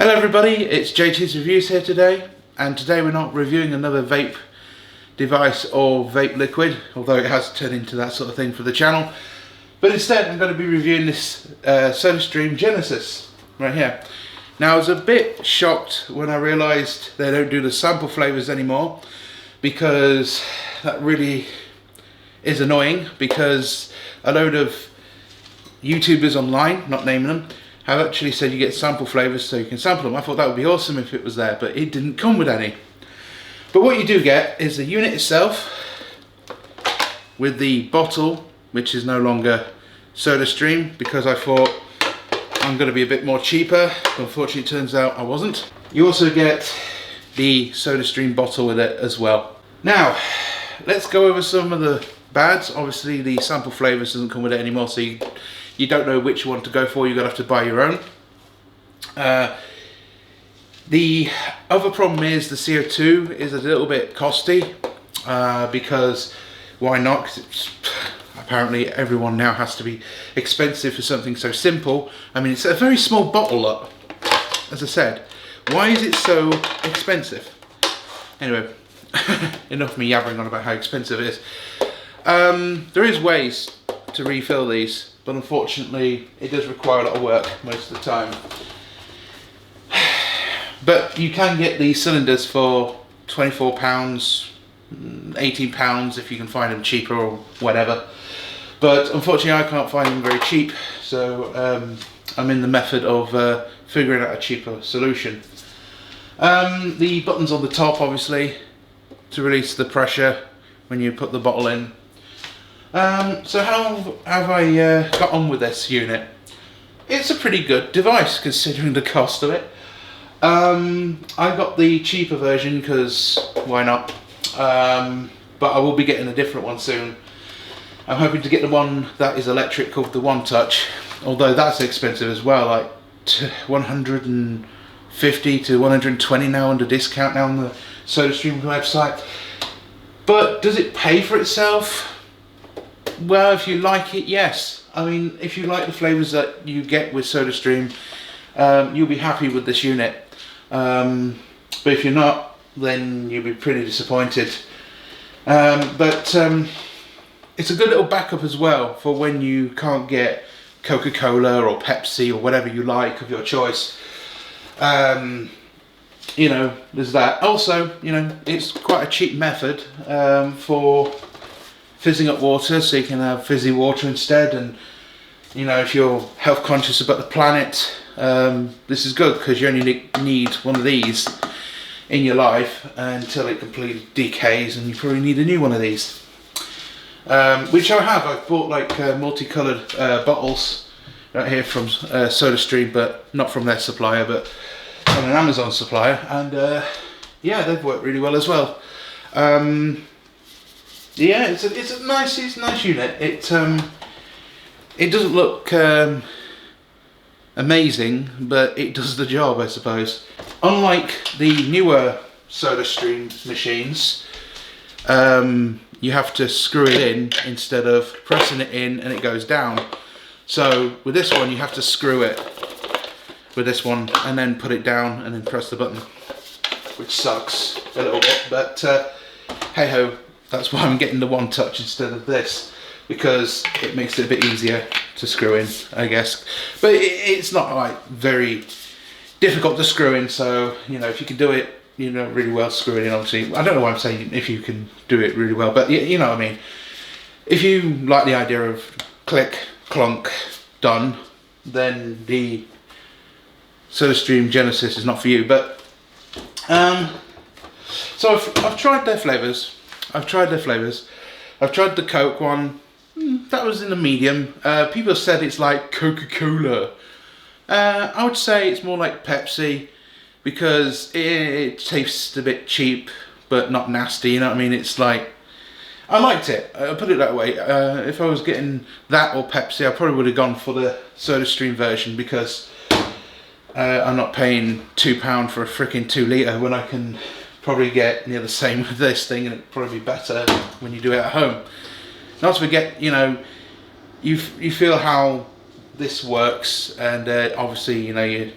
Hello everybody, it's JT's Reviews here today, and today we're not reviewing another vape device or vape liquid, although it has turned into that sort of thing for the channel. But instead I'm going to be reviewing this Sodastream Genesis right here. Now I was a bit shocked when I realised they don't do the sample flavours anymore, because that really is annoying, because a load of YouTubers online, not naming them, have actually said you get sample flavours so you can sample them. I thought that would be awesome if it was there, but it didn't come with any. But what you do get is the unit itself with the bottle, which is no longer Sodastream, because I thought I'm going to be a bit more cheaper. Unfortunately it turns out I wasn't. You also get the Sodastream bottle with it as well. Now let's go over some of the bads. Obviously the sample flavours doesn't come with it anymore, so you don't know which one to go for. You're going to have to buy your own. The other problem is the CO2 is a little bit costly, because why not? 'Cause it's, apparently everyone now has to be expensive for something so simple. I mean, it's a very small bottle up, as I said. Why is it so expensive? Anyway, enough of me yabbering on about how expensive it is. There is ways to refill these, but unfortunately it does require a lot of work most of the time. But you can get these cylinders for £24, £18 if you can find them cheaper or whatever. But unfortunately I can't find them very cheap, so I'm in the method of figuring out a cheaper solution. The buttons on the top, obviously, to release the pressure when you put the bottle in. So how have I got on with this unit? It's a pretty good device considering the cost of it. I got the cheaper version because why not? But I will be getting a different one soon. I'm hoping to get the one that is electric, called the One Touch, although that's expensive as well, like 150 to 120 now under discount now on the Sodastream website. But does it pay for itself? Well, if you like it, yes. I mean, if you like the flavours that you get with Sodastream, you'll be happy with this unit. But if you're not, then you'll be pretty disappointed. But it's a good little backup as well for when you can't get Coca-Cola or Pepsi or whatever you like of your choice. You know, there's that. Also, you know, it's quite a cheap method for fizzing up water, so you can have fizzy water instead. And you know, if you're health conscious about the planet, this is good, because you only need one of these in your life until it completely decays, and you probably need a new one of these, which I have. I've bought like multicolored bottles right here from Sodastream, but not from their supplier, but from an Amazon supplier, and yeah, they've worked really well as well. Yeah, it's a nice unit. It doesn't look amazing, but it does the job, I suppose. Unlike the newer Sodastream machines, you have to screw it in instead of pressing it in and it goes down. So with this one you have to screw it with this one and then put it down and then press the button, which sucks a little bit, but hey ho. That's why I'm getting the One Touch instead of this, because it makes it a bit easier to screw in, I guess. But it's not like very difficult to screw in, so you know, if you can do it, you know, really well, screw it in. Obviously, I don't know why I'm saying if you can do it really well, but you know what I mean. If you like the idea of click, clunk, done, then the Sodastream Genesis is not for you. But so I've tried their flavours. I've tried the Coke one. That was in the medium. People said it's like Coca-Cola. I would say it's more like Pepsi, because it tastes a bit cheap but not nasty, you know what I mean? It's like, I liked it, I'll put it that way. If I was getting that or Pepsi, I probably would have gone for the Sodastream version, because I'm not paying £2 for a freaking 2 litre when I can probably get near the same with this thing, and it'd probably be better when you do it at home. Not to forget, you know, you feel how this works, and obviously, you know,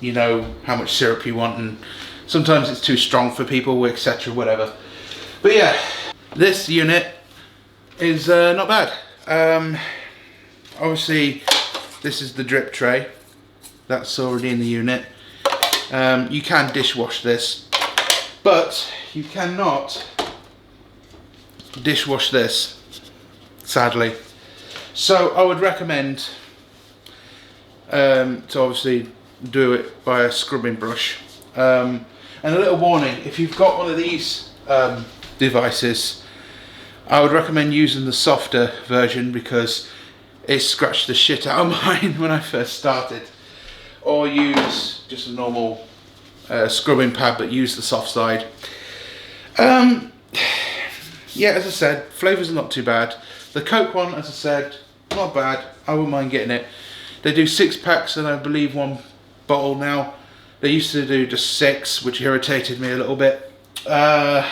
you you know how much syrup you want, and sometimes it's too strong for people, etc., whatever. But yeah, this unit is not bad. Obviously this is the drip tray that's already in the unit. You can dishwash this, but you cannot dishwash this, sadly. So I would recommend to obviously do it by a scrubbing brush. And a little warning, if you've got one of these devices, I would recommend using the softer version because it scratched the shit out of mine when I first started. Or use just a normal scrubbing pad, but use the soft side. Yeah, as I said, flavours are not too bad. The Coke one, as I said, not bad. I wouldn't mind getting it. They do 6 packs and I believe 1 bottle now. They used to do just 6, which irritated me a little bit. The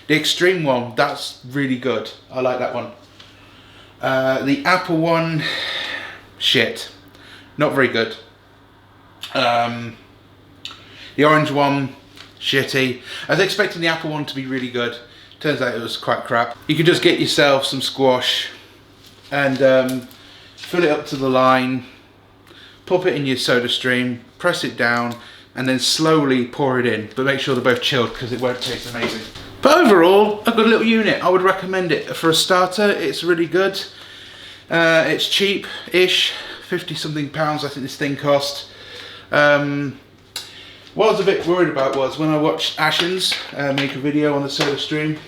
Extreme one, that's really good. I like that one. The Apple one, shit. Not very good. The orange one, shitty. I was expecting the Apple one to be really good. Turns out it was quite crap. You could just get yourself some squash and fill it up to the line, pop it in your Sodastream, press it down, and then slowly pour it in. But make sure they're both chilled because it won't taste amazing. But overall, a good little unit. I would recommend it. For a starter, it's really good. It's cheap-ish, 50 something pounds I think this thing cost. What I was a bit worried about was when I watched Ashen's make a video on the Sodastream,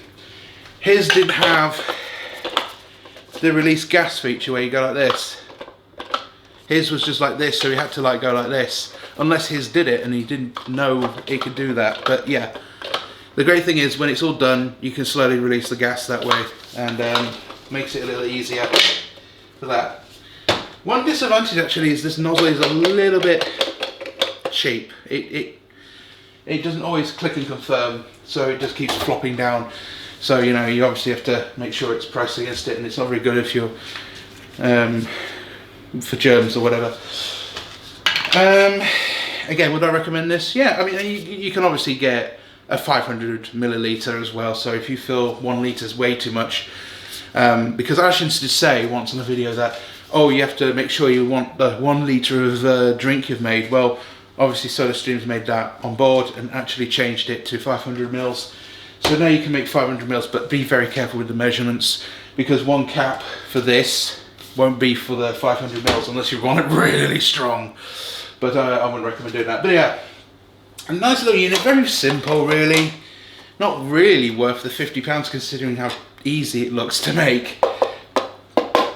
his didn't have the release gas feature where you go like this. His was just like this, so he had to like go like this. Unless his did it and he didn't know he could do that. But yeah, the great thing is when it's all done, you can slowly release the gas that way, and makes it a little easier for that. One disadvantage actually is this nozzle is a little bit cheap. It doesn't always click and confirm, so it just keeps flopping down. So you know, you obviously have to make sure it's pressed against it, and it's not very good if you're for germs or whatever. Again, would I recommend this? Yeah, I mean, you can obviously get a 500 milliliter as well. So if you feel 1 litre is way too much, because Ashen did say once on a video that, oh, you have to make sure you want the 1 litre of drink you've made. Well, obviously Sodastream's made that on board and actually changed it to 500 mils. So now you can make 500 mils, but be very careful with the measurements because 1 cap for this won't be for the 500 mils unless you want it really strong. But I wouldn't recommend doing that. But yeah, a nice little unit, very simple really. Not really worth the £50 considering how easy it looks to make.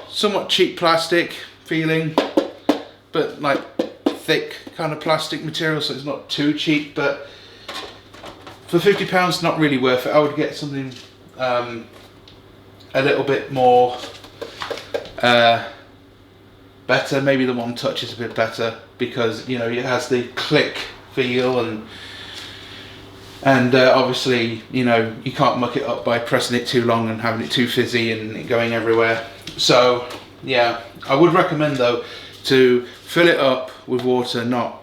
Somewhat cheap plastic feeling, but like thick kind of plastic material, so it's not too cheap, but for £50 not really worth it. I would get something a little bit more better. Maybe the One Touch is a bit better because you know it has the click feel, and obviously you know you can't muck it up by pressing it too long and having it too fizzy and it going everywhere. So yeah, I would recommend though to fill it up with water, not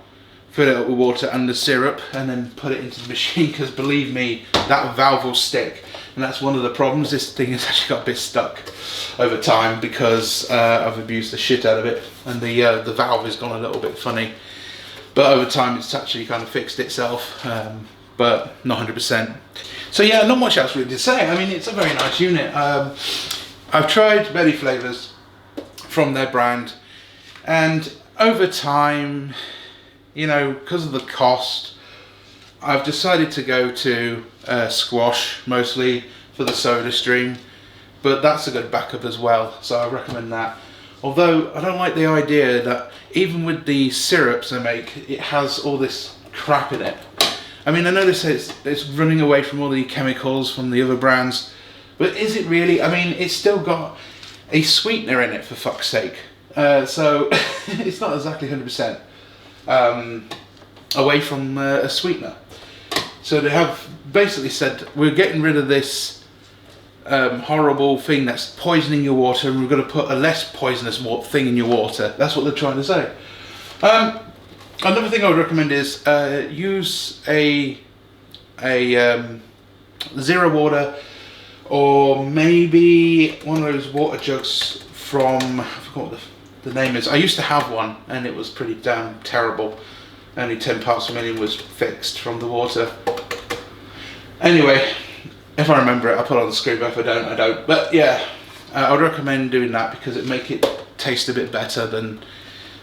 fill it up with water and the syrup and then put it into the machine, because believe me, that valve will stick, and that's one of the problems. This thing has actually got a bit stuck over time because I've abused the shit out of it, and the valve has gone a little bit funny, but over time it's actually kind of fixed itself, but not 100%. So yeah, not much else really to say. I mean, it's a very nice unit. I've tried many flavours from their brand, and over time, you know, because of the cost, I've decided to go to squash mostly for the Sodastream, but that's a good backup as well, so I recommend that. Although I don't like the idea that even with the syrups they make, it has all this crap in it. I mean, I know they say it's running away from all the chemicals from the other brands, but is it really? I mean, it's still got a sweetener in it, for fuck's sake. So it's not exactly 100% away from a sweetener. So they have basically said, we're getting rid of this horrible thing that's poisoning your water, and we're going to put a less poisonous thing in your water. That's what they're trying to say. Another thing I would recommend is use a zero water, or maybe one of those water jugs from, I forgot what the name is. I used to have one and it was pretty damn terrible. Only 10 parts per million was fixed from the water. Anyway, if I remember it, I'll put it on the screen, but if I don't, I don't. But yeah, I would recommend doing that because it make it taste a bit better than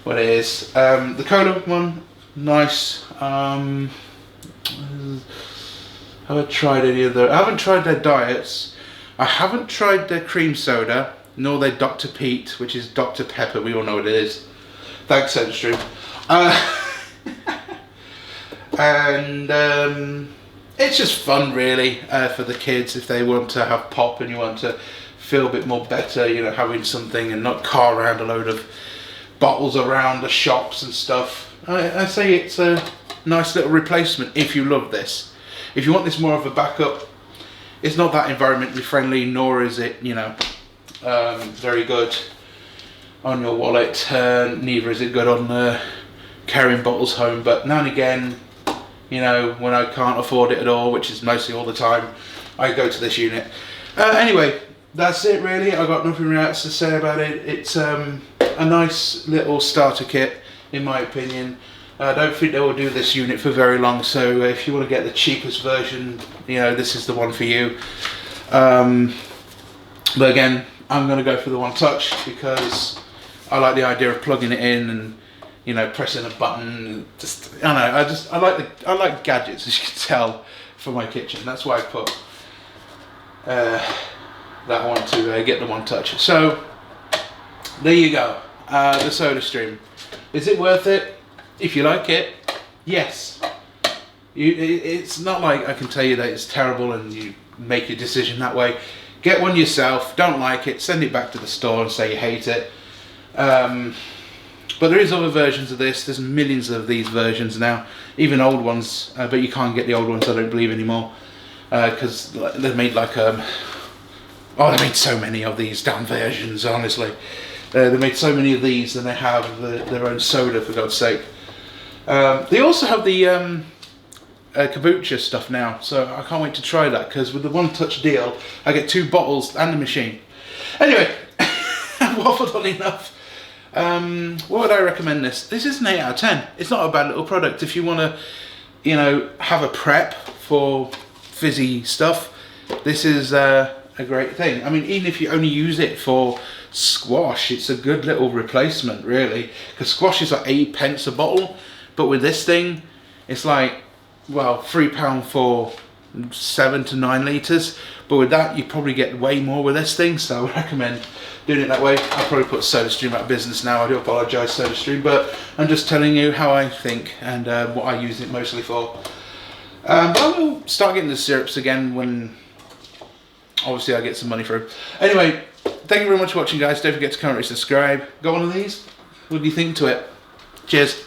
what it is. The cola one, nice. Have I tried any other? I haven't tried their diets. I haven't tried their cream soda, nor their Dr. Pete, which is Dr. Pepper. We all know what it is. Thanks, Sodastream. And it's just fun, really, for the kids if they want to have pop and you want to feel a bit more better, you know, having something and not car around a load of bottles around the shops and stuff. I say it's a nice little replacement if you love this. If you want this more of a backup, it's not that environmentally friendly, nor is it, you know, very good on your wallet. Neither is it good on carrying bottles home. But now and again, you know, when I can't afford it at all, which is mostly all the time, I go to this unit. Anyway, that's it really. I've got nothing else to say about it. It's a nice little starter kit, in my opinion. I don't think they will do this unit for very long, so if you want to get the cheapest version, you know, this is the one for you. But again, I'm going to go for the One Touch because I like the idea of plugging it in and, you know, pressing a button. And just, I don't know, I like gadgets, as you can tell, for my kitchen. That's why I put that one to get the One Touch. So there you go, the Sodastream. Is it worth it? If you like it, yes. It's not like I can tell you that it's terrible and you make your decision that way. Get one yourself. Don't like it, send it back to the store and say you hate it. But there is other versions of this. There's millions of these versions now, even old ones. But you can't get the old ones, I don't believe, anymore, because they made like they made so many of these damn versions. Honestly, they made so many of these, and they have their own soda, for God's sake. They also have the kombucha stuff now, so I can't wait to try that, because with the One Touch deal I get 2 bottles and the machine. Anyway, I've waffled on enough. What would I recommend this? This is an 8 out of 10. It's not a bad little product if you want to, you know, have a prep for fizzy stuff. This is a great thing. I mean, even if you only use it for squash, it's a good little replacement, really, because squash is like 8p a bottle. But with this thing, it's like, well, £3 for 7 to 9 litres. But with that, you probably get way more with this thing. So I would recommend doing it that way. I'll probably put Sodastream out of business now. I do apologise, Sodastream, but I'm just telling you how I think and what I use it mostly for. But I will start getting the syrups again when, obviously, I get some money through. Anyway, thank you very much for watching, guys. Don't forget to comment and subscribe. Got one of these? What do you think to it? Cheers.